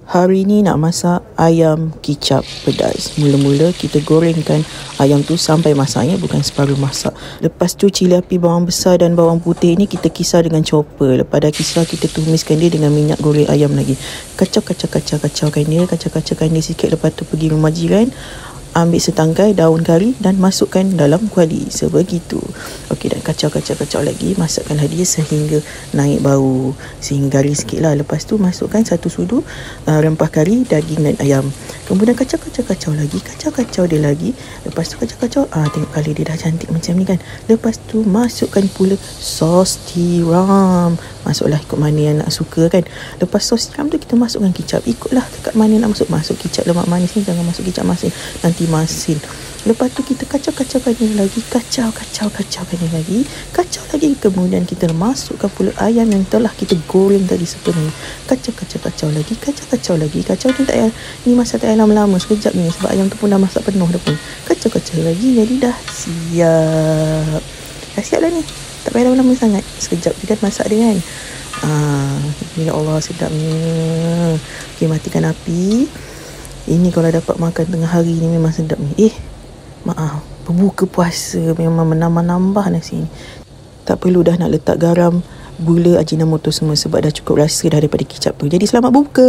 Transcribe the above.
Hari ni nak masak ayam kicap pedas. Mula-mula kita gorengkan ayam tu sampai masaknya, bukan separuh masak. Lepas tu cili api bawang besar dan bawang putih ni kita kisar dengan chopper. Lepas dah kisar, kita tumiskan dia dengan minyak goreng ayam lagi. Kacau-kacaukan dia sikit. Lepas tu pergi rumah jiran, ambil setangkai daun kari dan masukkan dalam kuali. Sebegitu. Okey, dan kacau lagi. Masakkanlah dia sehingga naik bau, sehingga garing sikit lah. Lepas tu masukkan satu sudu rempah kari, daging dan ayam. Kemudian kacau lagi. Kacau dia lagi. Lepas tu kacau. Tengok kali dia dah cantik macam ni kan. Lepas tu masukkan pula sos tiram. Masuklah ikut mana yang nak suka kan. Lepas sos tiram tu kita masukkan kicap. Ikutlah dekat mana nak masuk. Masuk kicap lemak manis ni, jangan masuk kicap masin, nanti masin. Lepas tu kita kacaukan dia lagi. Kacaukan dia lagi. Kacau lagi. Kemudian kita masukkan pula ayam yang telah kita goreng tadi sepenuhnya. Kacau lagi. Kacau ni tak payah, ni masak tak payah lama-lama, sekejap ni, sebab ayam tu pun dah masak penuh dah pun. Kacau lagi. Jadi dah siap lah ni. Tak payah lama-lama sangat. Sekejap je kan masak dia kan. Ya Allah, sedapnya. Okey, matikan api. Ini kalau dapat makan tengah hari ni memang sedap ni. Maaf, berbuka puasa memang menambah-nambah nasi ni. Tak perlu dah nak letak garam, gula, ajinomoto semua, sebab dah cukup rasa dah daripada kicap tu. Jadi selamat buka.